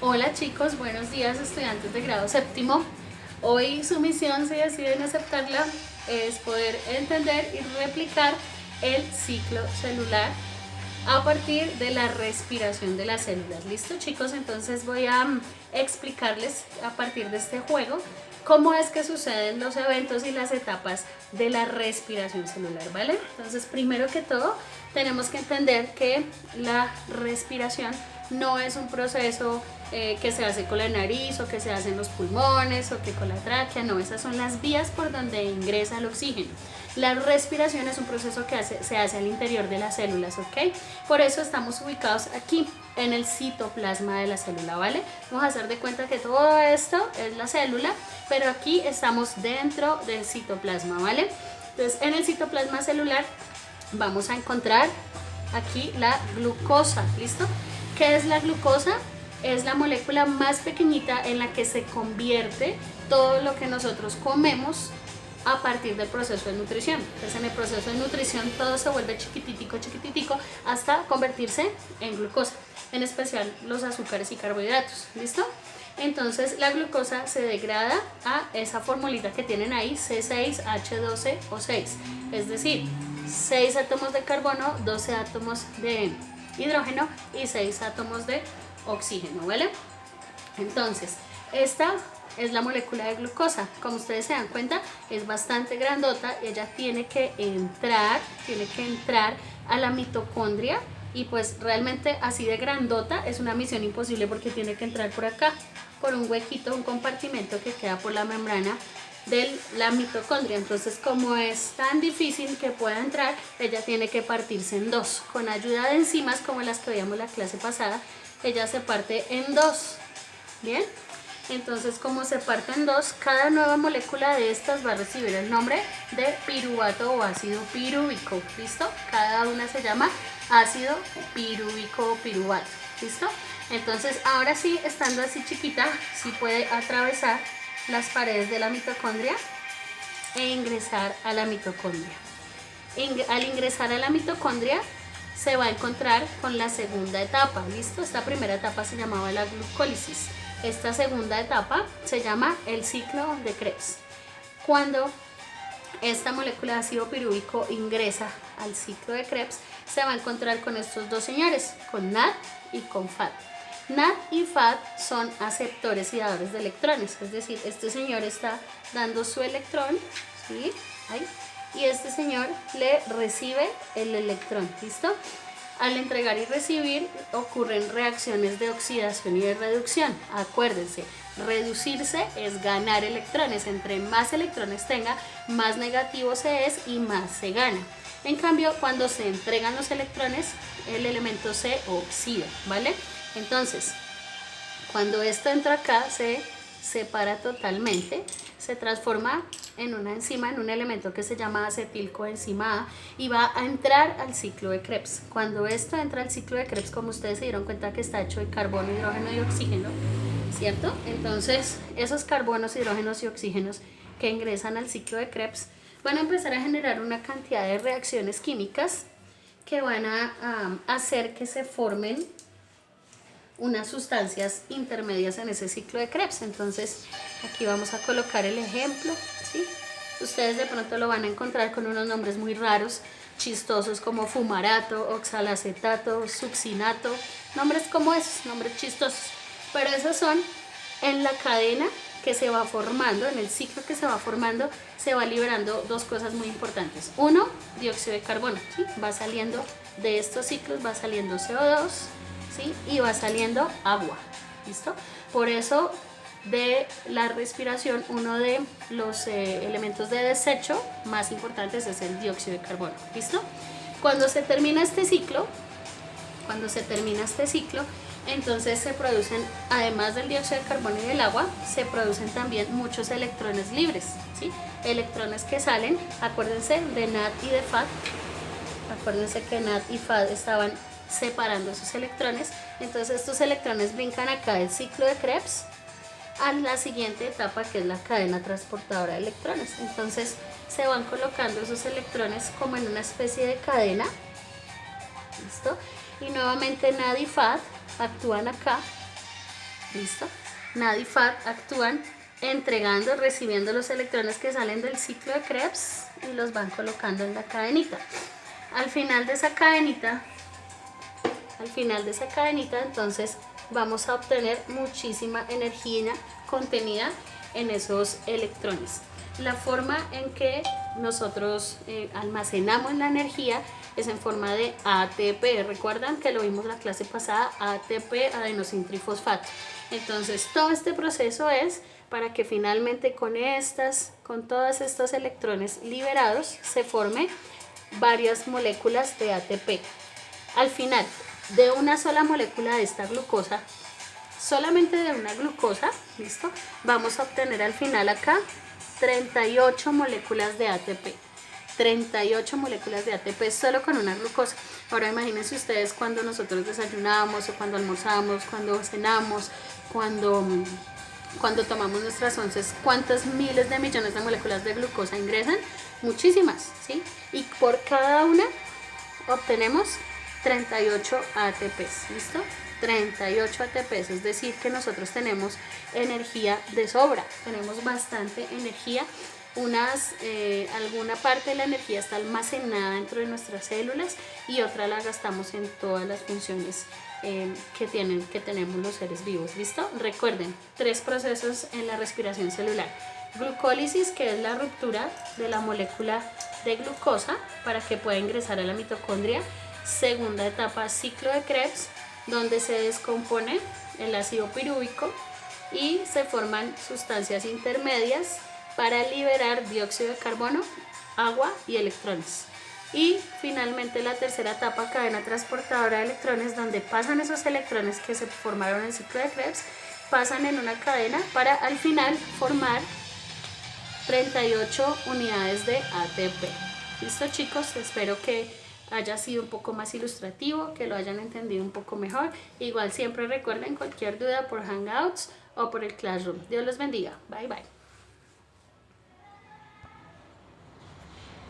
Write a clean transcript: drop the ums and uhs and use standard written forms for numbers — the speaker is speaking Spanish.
Hola chicos, buenos días estudiantes de grado séptimo. Hoy su misión, si deciden aceptarla, es poder entender y replicar el ciclo celular a partir de la respiración de las células. ¿Listo chicos? Entonces voy a explicarles a partir de este juego cómo es que suceden los eventos y las etapas de la respiración celular, ¿vale? Entonces primero que todo tenemos que entender que la respiración no es un proceso que se hace con la nariz o que se hace en los pulmones o que con la tráquea, no, esas son las vías por donde ingresa el oxígeno. La respiración es un proceso que se hace al interior de las células, ¿ok? Por eso estamos ubicados aquí en el citoplasma de la célula, ¿vale? Vamos a hacer de cuenta que todo esto es la célula, pero aquí estamos dentro del citoplasma, ¿vale? Entonces en el citoplasma celular vamos a encontrar aquí la glucosa, ¿listo? ¿Qué es la glucosa? Es la molécula más pequeñita en la que se convierte todo lo que nosotros comemos a partir del proceso de nutrición. Entonces en el proceso de nutrición todo se vuelve chiquititico, chiquititico hasta convertirse en glucosa, en especial los azúcares y carbohidratos, ¿listo? Entonces la glucosa se degrada a esa formulita que tienen ahí, C6H12O6, es decir, 6 átomos de carbono, 12 átomos de hidrógeno y 6 átomos de oxígeno, ¿vale? Entonces, esta es la molécula de glucosa. Como ustedes se dan cuenta, es bastante grandota. Ella tiene que entrar a la mitocondria y pues realmente así de grandota es una misión imposible porque tiene que entrar por acá, por un huequito, un compartimento que queda por la membrana de la mitocondria. Entonces, como es tan difícil que pueda entrar, ella tiene que partirse en dos. Con ayuda de enzimas como las que veíamos la clase pasada, ella se parte en dos. Bien, entonces como se parte en dos, cada nueva molécula de estas va a recibir el nombre de piruvato o ácido pirúvico. ¿Listo? Cada una se llama ácido pirúvico o piruvato. ¿Listo? Entonces ahora sí, estando así chiquita, sí puede atravesar las paredes de la mitocondria e ingresar a la mitocondria. Al ingresar a la mitocondria se va a encontrar con la segunda etapa, ¿listo? Esta primera etapa se llamaba la glucólisis. Esta segunda etapa se llama el ciclo de Krebs. Cuando esta molécula de ácido pirúvico ingresa al ciclo de Krebs, se va a encontrar con estos dos señores, con NAD y con FAD. NAD y FAD son aceptores y dadores de electrones, es decir, este señor está dando su electrón, ¿sí? Ahí, y este señor le recibe el electrón, ¿listo? Al entregar y recibir ocurren reacciones de oxidación y de reducción. Acuérdense, reducirse es ganar electrones. Entre más electrones tenga, más negativo se es y más se gana. En cambio, cuando se entregan los electrones, el elemento se oxida, ¿vale? Entonces, cuando esto entra acá, se separa totalmente, se transforma en una enzima, en un elemento que se llama acetilcoenzima A y va a entrar al ciclo de Krebs. Cuando esto entra al ciclo de Krebs, como ustedes se dieron cuenta que está hecho de carbono, hidrógeno y oxígeno, ¿cierto? Entonces esos carbonos, hidrógenos y oxígenos que ingresan al ciclo de Krebs van a empezar a generar una cantidad de reacciones químicas que van a hacer que se formen unas sustancias intermedias en ese ciclo de Krebs. Entonces aquí vamos a colocar el ejemplo, ¿sí? Ustedes de pronto lo van a encontrar con unos nombres muy raros, chistosos como fumarato, oxalacetato, succinato, nombres como esos, nombres chistosos, pero esos son en la cadena que se va formando, en el ciclo que se va formando, se va liberando dos cosas muy importantes. Uno, dióxido de carbono, ¿sí? Va saliendo de estos ciclos, va saliendo CO2, ¿sí? Y va saliendo agua, ¿listo? Por eso de la respiración, uno de los elementos de desecho más importantes es el dióxido de carbono, ¿listo? Cuando se termina este ciclo, entonces se producen, además del dióxido de carbono y del agua, se producen también muchos electrones libres, ¿sí? Electrones que salen, acuérdense de NAD y de FAD, acuérdense que NAD y FAD estaban separando sus electrones, entonces estos electrones brincan acá del ciclo de Krebs a la siguiente etapa, que es la cadena transportadora de electrones. Entonces se van colocando esos electrones como en una especie de cadena, ¿listo? Y nuevamente NAD y FAD actúan acá ¿listo? NAD y FAD actúan entregando, recibiendo los electrones que salen del ciclo de Krebs y los van colocando en la cadenita. Al final de esa cadenita, entonces vamos a obtener muchísima energía contenida en esos electrones. La forma en que nosotros almacenamos la energía es en forma de ATP. Recuerdan que lo vimos la clase pasada, ATP, adenosintrifosfato. Entonces todo este proceso es para que finalmente con todos estos electrones liberados se formen varias moléculas de ATP. Al final de una sola molécula de esta glucosa, solamente de una glucosa, ¿listo? Vamos a obtener al final acá 38 moléculas de ATP. 38 moléculas de ATP solo con una glucosa. Ahora imagínense ustedes cuando nosotros desayunamos o cuando almorzamos, cuando cenamos, cuando tomamos nuestras onces, ¿cuántas miles de millones de moléculas de glucosa ingresan? Muchísimas, ¿sí? Y por cada una obtenemos 38 ATPs, ¿listo? 38 ATPs, es decir que nosotros tenemos energía de sobra, tenemos bastante energía. Alguna parte de la energía está almacenada dentro de nuestras células y otra la gastamos en todas las funciones que tenemos los seres vivos, ¿listo? Recuerden, 3 procesos en la respiración celular. Glucólisis, que es la ruptura de la molécula de glucosa para que pueda ingresar a la mitocondria. Segunda etapa, ciclo de Krebs, donde se descompone el ácido pirúvico y se forman sustancias intermedias para liberar dióxido de carbono, agua y electrones. Y finalmente la tercera etapa, cadena transportadora de electrones, donde pasan esos electrones que se formaron en el ciclo de Krebs, pasan en una cadena para al final formar 38 unidades de ATP. ¿Listo, chicos? Espero que haya sido un poco más ilustrativo, que lo hayan entendido un poco mejor. Igual siempre recuerden cualquier duda por Hangouts o por el Classroom. Dios los bendiga. Bye, bye.